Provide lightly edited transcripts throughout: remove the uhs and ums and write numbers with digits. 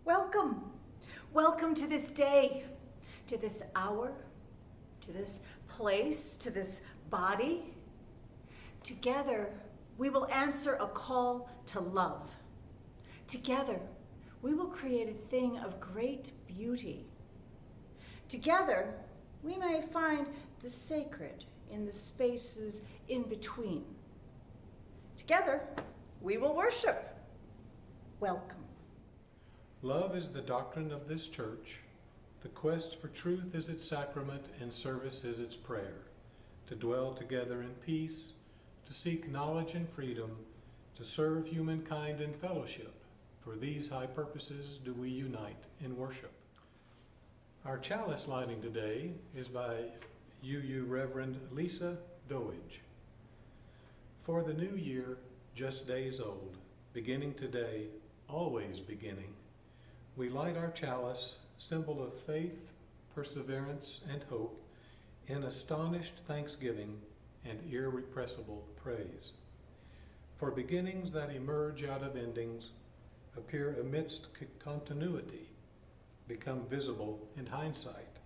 Welcome. Welcome to this day, to this hour, to this place, to this body. Together, we will answer a call to love. Together, we will create a thing of great beauty. Together, we may find the sacred in the spaces in between. Together, we will worship. Welcome. Love is the doctrine of this church. The quest for truth is its sacrament, and service is its prayer. To dwell together in peace, to seek knowledge and freedom, to serve humankind in fellowship. For these high purposes do we unite in worship. Our chalice lighting today is by UU Reverend Lisa Doage. For the new year, just days old, beginning today, always beginning, we light our chalice, symbol of faith, perseverance, and hope, in astonished thanksgiving and irrepressible praise. For beginnings that emerge out of endings appear amidst continuity, become visible in hindsight.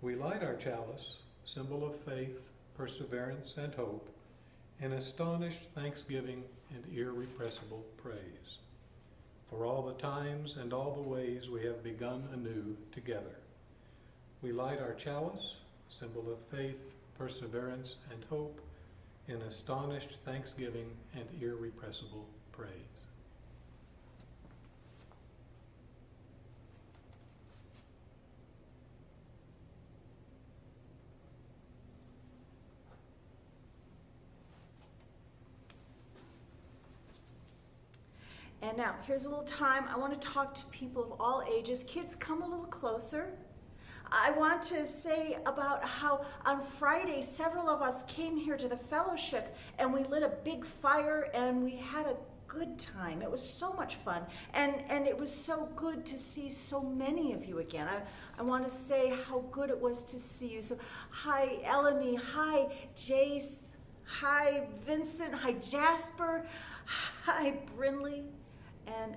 We light our chalice, symbol of faith, perseverance, and hope, in astonished thanksgiving and irrepressible praise. For all the times and all the ways we have begun anew together. We light our chalice, symbol of faith, perseverance, and hope, in astonished thanksgiving and irrepressible praise. And now, here's a little time. I want to talk to people of all ages. Kids, come a little closer. I want to say about how on Friday, several of us came here to the fellowship and we lit a big fire and we had a good time. It was so much fun. And it was so good to see so many of you again. I want to say how good it was to see you. So, hi, Eleni. Hi, Jace. Hi, Vincent. Hi, Jasper. Hi, Brinley.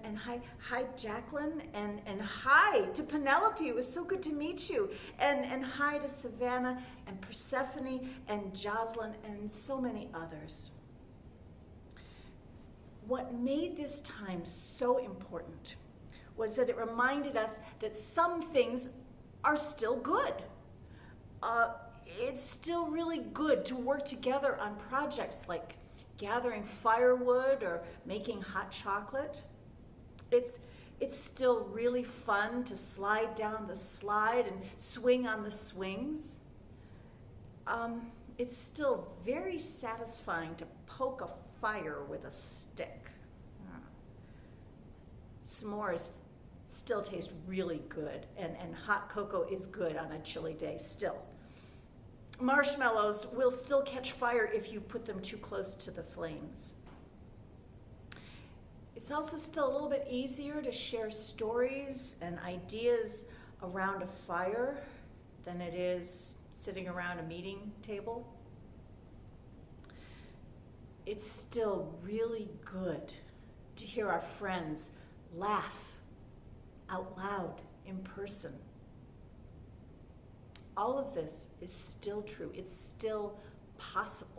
And hi Jacqueline, and hi to Penelope. It was so good to meet you. And hi to Savannah and Persephone and Jocelyn and so many others. What made this time so important was that it reminded us that some things are still good. It's still really good to work together on projects like gathering firewood or making hot chocolate. It's still really fun to slide down the slide and swing on the swings. It's still very satisfying to poke a fire with a stick. S'mores still taste really good, and hot cocoa is good on a chilly day still. Marshmallows will still catch fire if you put them too close to the flames. It's also still a little bit easier to share stories and ideas around a fire than it is sitting around a meeting table. It's still really good to hear our friends laugh out loud in person. All of this is still true. It's still possible.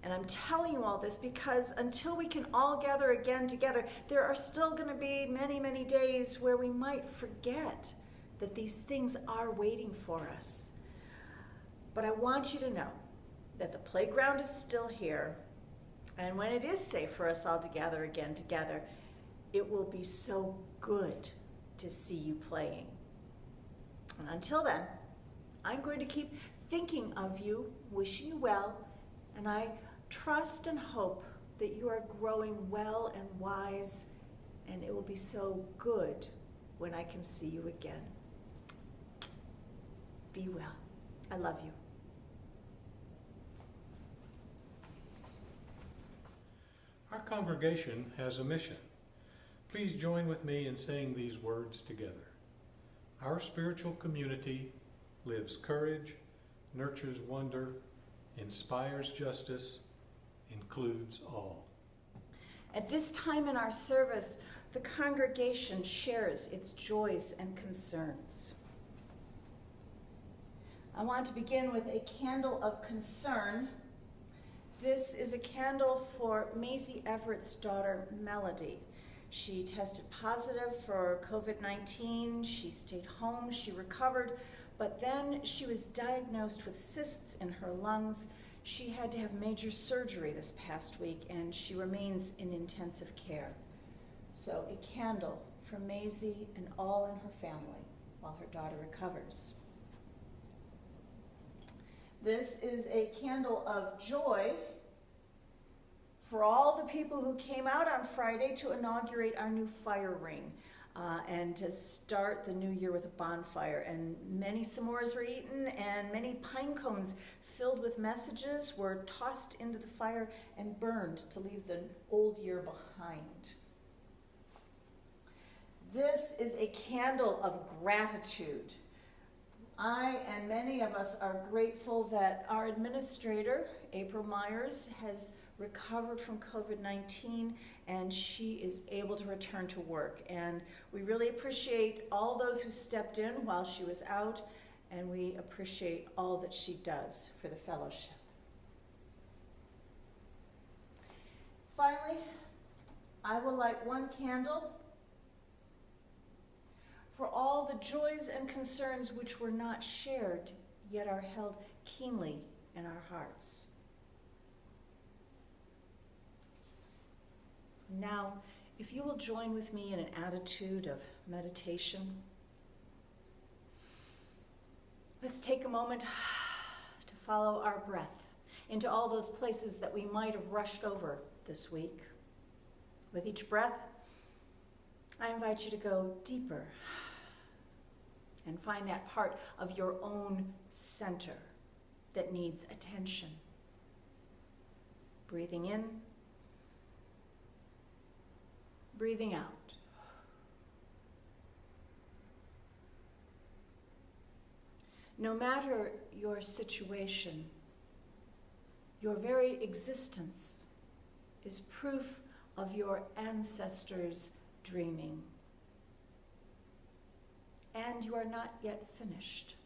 And I'm telling you all this because until we can all gather again together, there are still going to be many, many days where we might forget that these things are waiting for us. But I want you to know that the playground is still here. And when it is safe for us all to gather again together, it will be so good to see you playing. And until then, I'm going to keep thinking of you, wishing you well, and I trust and hope that you are growing well and wise, and it will be so good when I can see you again. Be well. I love you. Our congregation has a mission. Please join with me in saying these words together. Our spiritual community lives courage, nurtures wonder, inspires justice, includes all. At this time in our service, the congregation shares its joys and concerns. I want to begin with a candle of concern. This is a candle for Maisie Everett's daughter, Melody. She tested positive for COVID-19. She stayed home. She recovered, but then she was diagnosed with cysts in her lungs. She had to have major surgery this past week, and she remains in intensive care. So a candle for Maisie and all in her family while her daughter recovers. This is a candle of joy for all the people who came out on Friday to inaugurate our new fire ring and to start the new year with a bonfire. And many s'mores were eaten, and many pine cones filled with messages were tossed into the fire and burned to leave the old year behind. This is a candle of gratitude. I and many of us are grateful that our administrator, April Myers, has recovered from COVID-19, and she is able to return to work. And we really appreciate all those who stepped in while she was out, and we appreciate all that she does for the fellowship. Finally, I will light one candle for all the joys and concerns which were not shared, yet are held keenly in our hearts. Now, if you will join with me in an attitude of meditation, let's take a moment to follow our breath into all those places that we might have rushed over this week. With each breath, I invite you to go deeper and find that part of your own center that needs attention. Breathing in, breathing out. No matter your situation, your very existence is proof of your ancestors' dreaming. And you are not yet finished.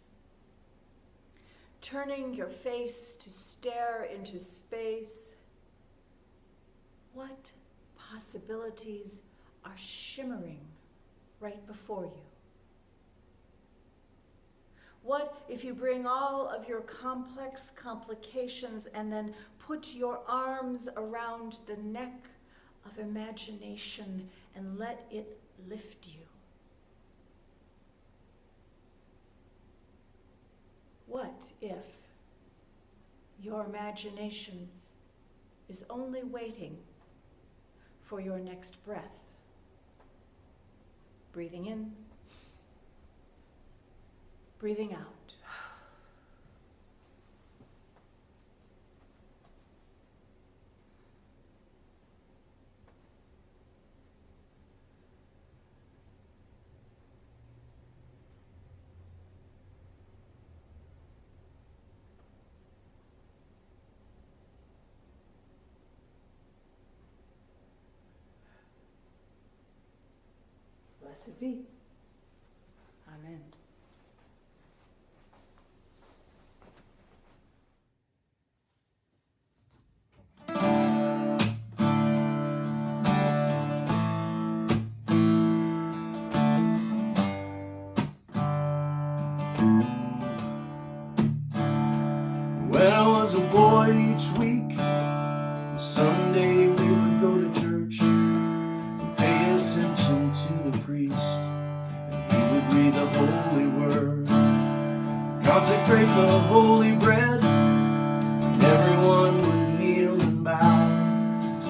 Turning your face to stare into space, what possibilities are shimmering right before you? What if you bring all of your complex complications and then put your arms around the neck of imagination and let it lift you? What if your imagination is only waiting for your next breath? Breathing in, breathing out. Blessed be. Amen. When I was a boy, each week, Sunday we would go to church and pay attention to the priest, and he would read the holy word, consecrate the holy bread, and everyone would kneel and bow.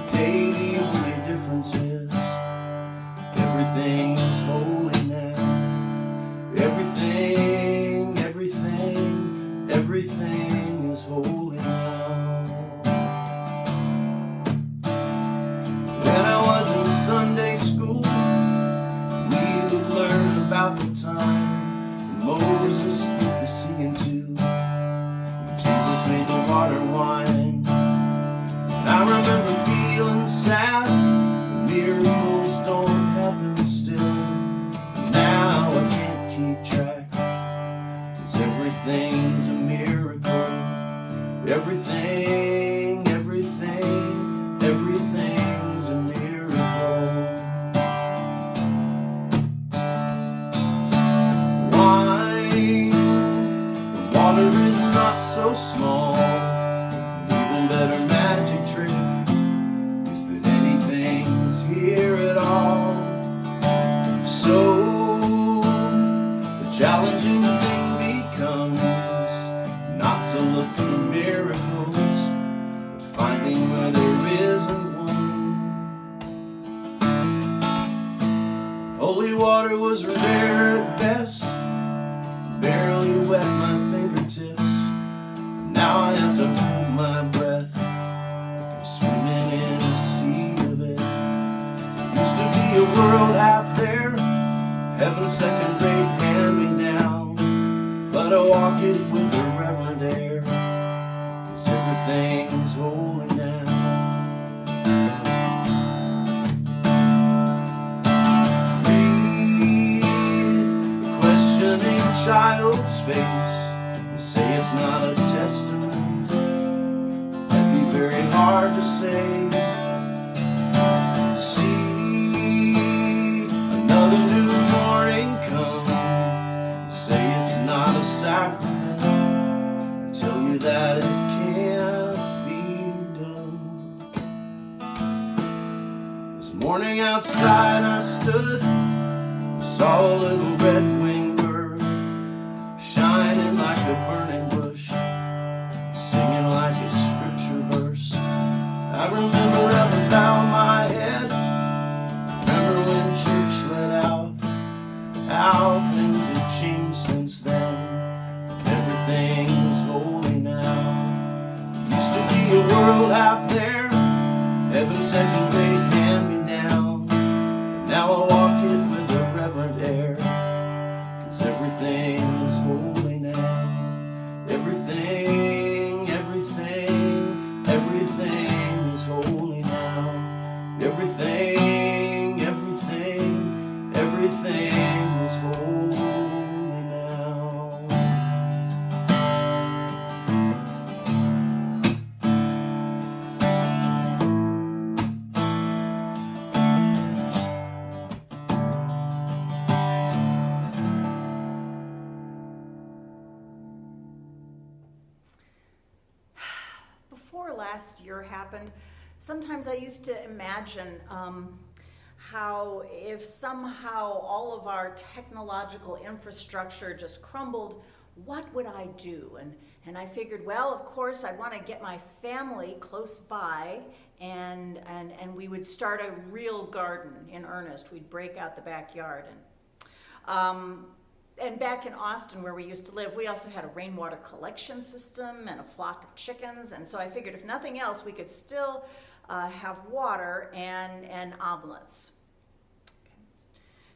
Today the only difference is everything is holy now. Everything is holy now. When I was in Sunday school, we would learn about the time when Moses split the sea in two, when Jesus made the water wine. And I remember feeling sad, the miracles don't happen Holy water was rare at best, barely wet my fingertips. Now I have to hold my breath, like I'm swimming in a sea of it. Used to be a world half there, heaven's second rate hand-me-down, but I walk it with a reverent air, 'cause everything's holy now. Child's face, you say it's not a testament. That'd be very hard to say. See another new morning come, you say it's not a sacrament. I tell you that it can't be done. This morning outside I stood, saw a little red-winged bird, shining like a burning bush, singing like a scripture verse. I remember up and down my head, remember when church let out, how things have changed since then. Everything's holy now. Used to be a world half there, heaven's second rate hand-me-down, and now I walk it with a reverent air, 'cause everything's holy now. Everything, everything, everything is holy now. Everything, everything, everything is holy now. Before last year happened, sometimes I used to imagine how if somehow all of our technological infrastructure just crumbled, what would I do? And I figured, well, of course, I'd want to get my family close by, and we would start a real garden in earnest. We'd break out the backyard. And back in Austin, where we used to live, we also had a rainwater collection system and a flock of chickens. And so I figured if nothing else, we could still have water and omelets. Okay.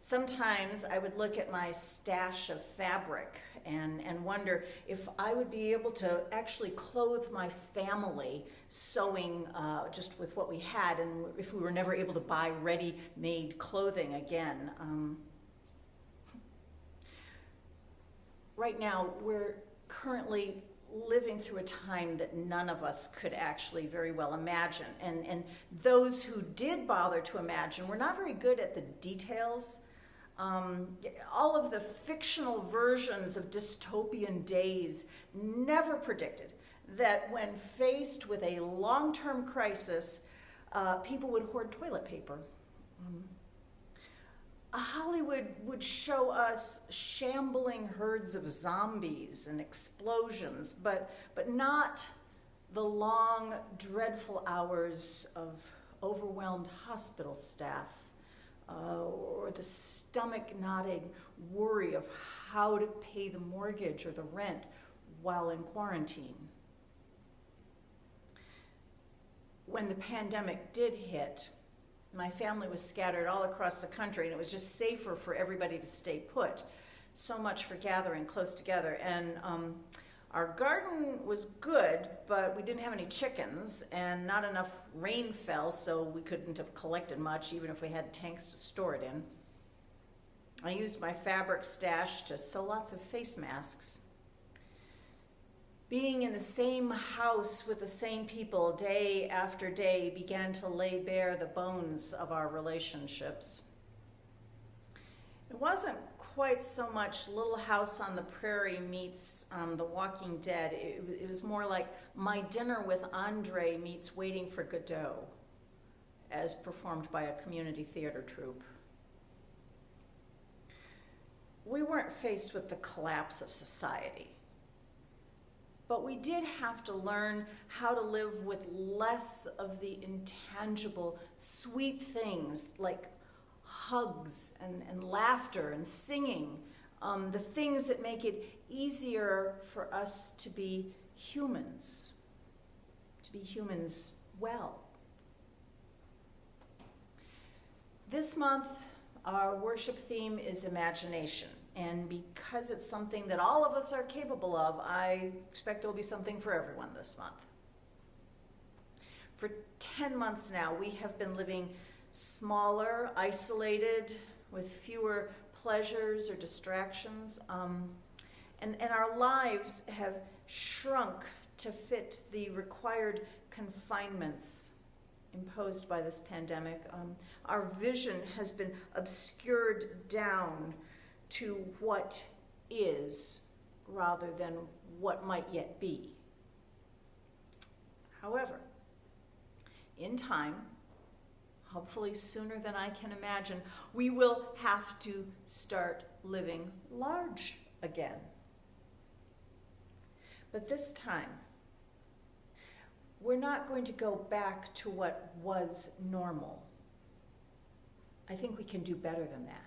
Sometimes I would look at my stash of fabric and wonder if I would be able to actually clothe my family sewing just with what we had, and if we were never able to buy ready-made clothing again. Right now, we're currently living through a time that none of us could actually very well imagine. And those who did bother to imagine were not very good at the details. All of the fictional versions of dystopian days never predicted that when faced with a long-term crisis, people would hoard toilet paper. Hollywood would show us shambling herds of zombies and explosions, but not the long, dreadful hours of overwhelmed hospital staff, or the stomach-knotting worry of how to pay the mortgage or the rent while in quarantine. When the pandemic did hit, my family was scattered all across the country, and it was just safer for everybody to stay put. So much for gathering close together. And our garden was good, but we didn't have any chickens, and not enough rain fell, so we couldn't have collected much, even if we had tanks to store it in. I used my fabric stash to sew lots of face masks. Being in the same house with the same people day after day began to lay bare the bones of our relationships. It wasn't quite so much Little House on the Prairie meets The Walking Dead. It was more like My Dinner with Andre meets Waiting for Godot, as performed by a community theater troupe. We weren't faced with the collapse of society, but we did have to learn how to live with less of the intangible, sweet things like hugs and laughter and singing, the things that make it easier for us to be humans well. This month, our worship theme is imagination. And because it's something that all of us are capable of, I expect there will be something for everyone this month. For 10 months now, we have been living smaller, isolated, with fewer pleasures or distractions. And our lives have shrunk to fit the required confinements imposed by this pandemic. Our vision has been obscured down to what is rather than what might yet be. However, in time, hopefully sooner than I can imagine, we will have to start living large again. But this time, we're not going to go back to what was normal. I think we can do better than that.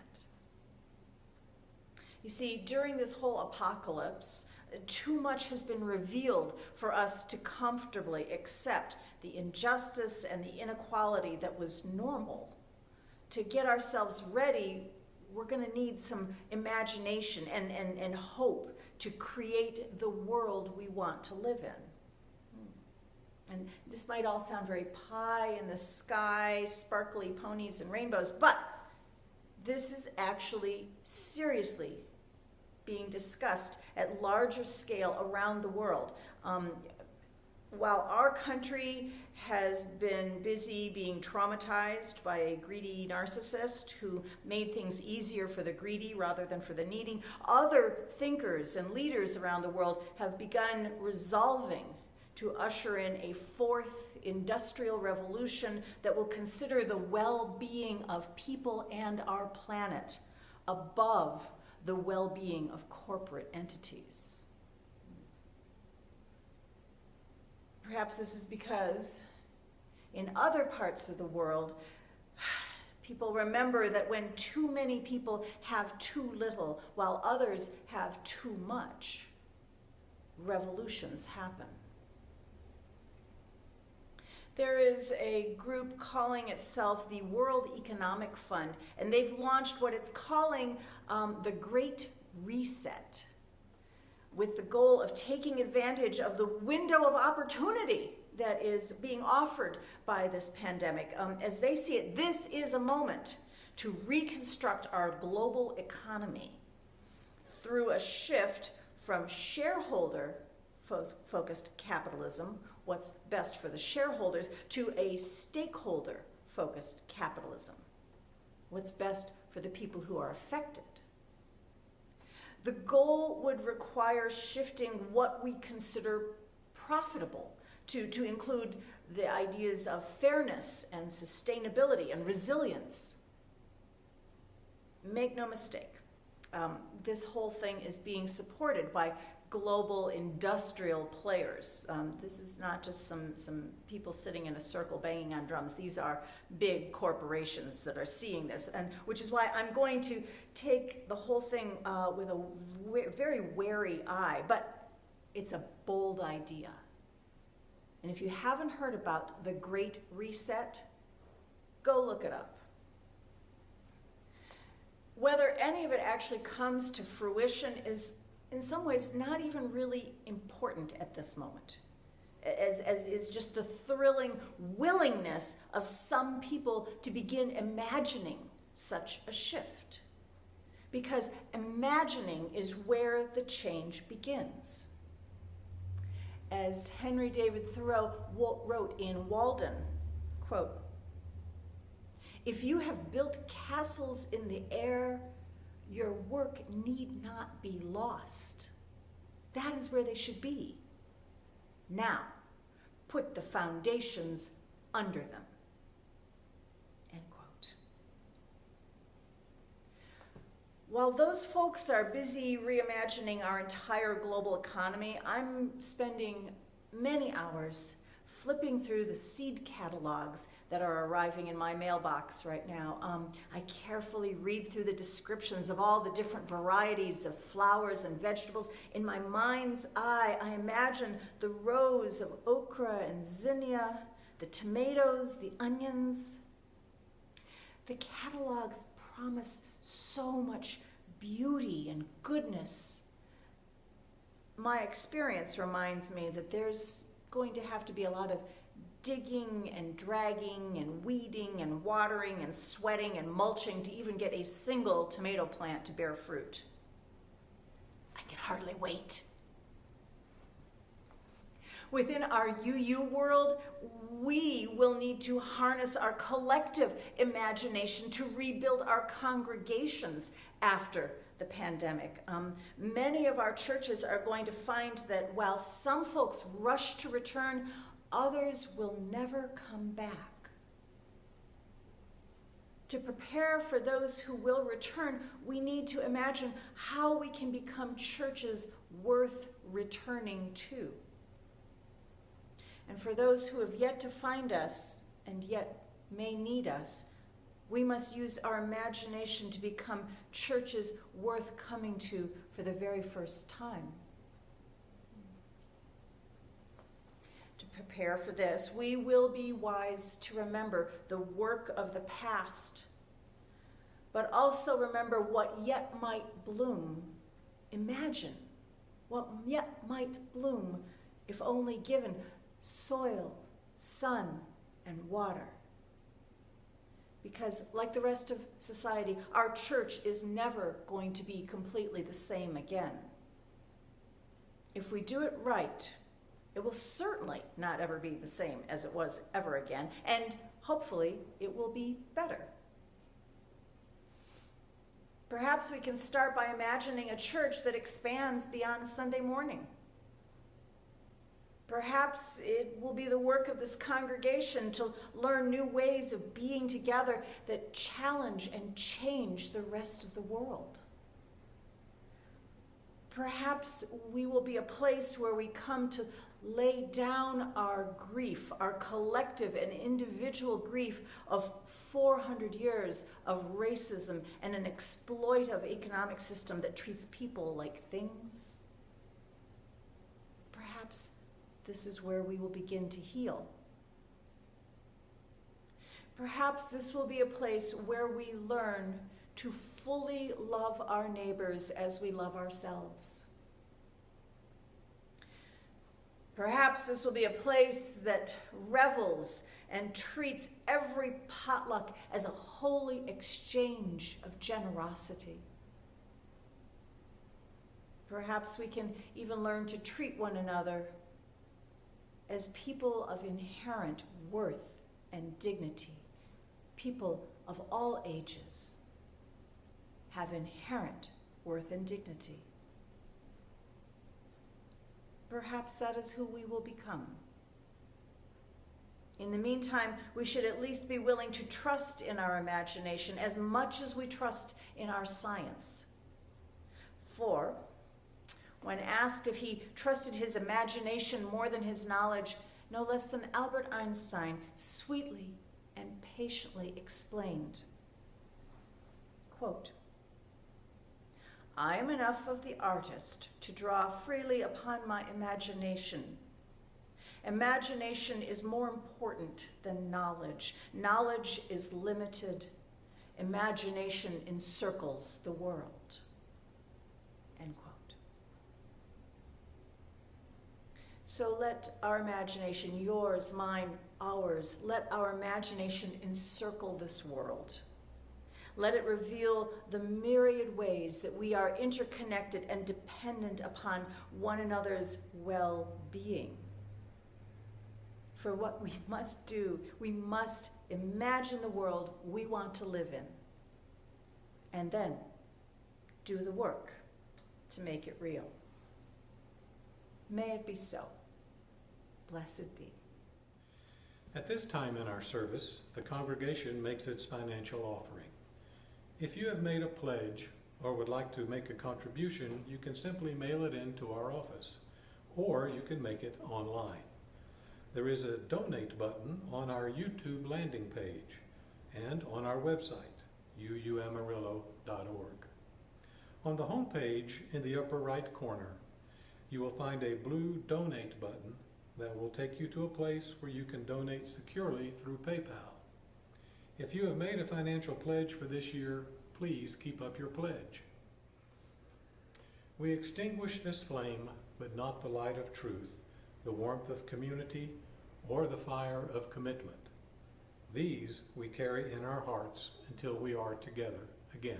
You see, during this whole apocalypse, too much has been revealed for us to comfortably accept the injustice and the inequality that was normal. To get ourselves ready, we're going to need some imagination and hope to create the world we want to live in. And this might all sound very pie in the sky, sparkly ponies and rainbows, but this is actually seriously being discussed at larger scale around the world. While our country has been busy being traumatized by a greedy narcissist who made things easier for the greedy rather than for the needy, other thinkers and leaders around the world have begun resolving to usher in a fourth industrial revolution that will consider the well-being of people and our planet above the well-being of corporate entities. Perhaps this is because in other parts of the world, people remember that when too many people have too little, while others have too much, revolutions happen. There is a group calling itself the World Economic Fund, and they've launched what it's calling the Great Reset, with the goal of taking advantage of the window of opportunity that is being offered by this pandemic. As they see it, this is a moment to reconstruct our global economy through a shift from shareholder-focused capitalism, what's best for the shareholders, to a stakeholder-focused capitalism, what's best for the people who are affected. The goal would require shifting what we consider profitable to include the ideas of fairness and sustainability and resilience. Make no mistake, this whole thing is being supported by global industrial players. This is not just some people sitting in a circle banging on drums. These are big corporations that are seeing this, and which is why I'm going to take the whole thing with a very wary eye, but it's a bold idea. And if you haven't heard about the Great Reset, go look it up. Whether any of it actually comes to fruition is in some ways not even really important at this moment, as is just the thrilling willingness of some people to begin imagining such a shift. Because imagining is where the change begins. As Henry David Thoreau wrote in Walden, quote, "If you have built castles in the air, your work need not be lost. That is where they should be. Now, put the foundations under them." End quote. While those folks are busy reimagining our entire global economy, I'm spending many hours flipping through the seed catalogs that are arriving in my mailbox right now. I carefully read through the descriptions of all the different varieties of flowers and vegetables. In my mind's eye, I imagine the rows of okra and zinnia, the tomatoes, the onions. The catalogs promise so much beauty and goodness. My experience reminds me that there's going to have to be a lot of digging and dragging and weeding and watering and sweating and mulching to even get a single tomato plant to bear fruit. I can hardly wait. Within our UU world, we will need to harness our collective imagination to rebuild our congregations after the pandemic. Many of our churches are going to find that while some folks rush to return, others will never come back. To prepare for those who will return, we need to imagine how we can become churches worth returning to. And for those who have yet to find us and yet may need us, we must use our imagination to become churches worth coming to for the very first time. To prepare for this, we will be wise to remember the work of the past, but also remember what yet might bloom. Imagine what yet might bloom if only given soil, sun, and water. Because like the rest of society, our church is never going to be completely the same again. If we do it right, it will certainly not ever be the same as it was ever again, and hopefully it will be better. Perhaps we can start by imagining a church that expands beyond Sunday morning. Perhaps it will be the work of this congregation to learn new ways of being together that challenge and change the rest of the world. Perhaps we will be a place where we come to lay down our grief, our collective and individual grief of 400 years of racism and an exploitive economic system that treats people like things. Perhaps this is where we will begin to heal. Perhaps this will be a place where we learn to fully love our neighbors as we love ourselves. Perhaps this will be a place that revels and treats every potluck as a holy exchange of generosity. Perhaps we can even learn to treat one another as people of inherent worth and dignity. People of all ages have inherent worth and dignity. Perhaps that is who we will become. In the meantime, we should at least be willing to trust in our imagination as much as we trust in our science. For when asked if he trusted his imagination more than his knowledge, no less than Albert Einstein sweetly and patiently explained, quote, "I am enough of the artist to draw freely upon my imagination. Imagination is more important than knowledge. Knowledge is limited. Imagination encircles the world." End quote. So let our imagination, yours, mine, ours, let our imagination encircle this world. Let it reveal the myriad ways that we are interconnected and dependent upon one another's well-being. For what we must do, we must imagine the world we want to live in, and then do the work to make it real. May it be so. Blessed be. At this time in our service, the congregation makes its financial offering. If you have made a pledge or would like to make a contribution, you can simply mail it in to our office, or you can make it online. There is a donate button on our YouTube landing page and on our website, uuamarillo.org. On the home page in the upper right corner, you will find a blue donate button that will take you to a place where you can donate securely through PayPal. If you have made a financial pledge for this year, please keep up your pledge. We extinguish this flame, but not the light of truth, the warmth of community, or the fire of commitment. These we carry in our hearts until we are together again.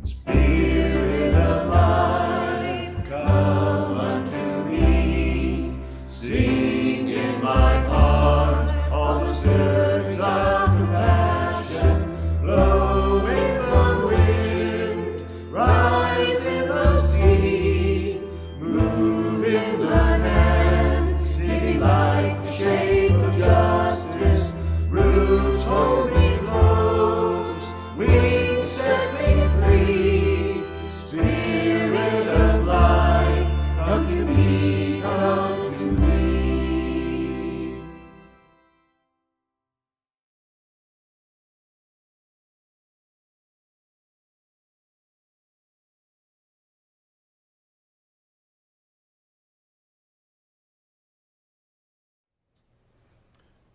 Spirit of life, come unto me. Sing in my heart all the stirrings of compassion. Blow in the wind, rise in the sea. Move in the hand, giving life the shape of justice. Roots hold me close, wings set me free. Spirit of life, come to me, come to me.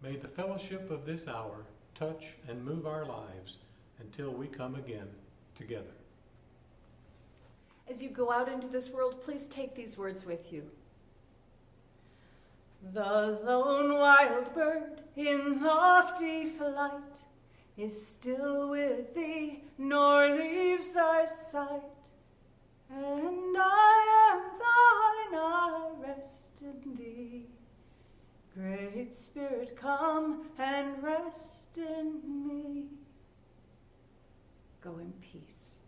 May the fellowship of this hour touch and move our lives until we come again together. As you go out into this world, please take these words with you. The lone wild bird in lofty flight is still with thee, nor leaves thy sight. And I am thine, I rest in thee. Great Spirit, come and rest in me. Go in peace.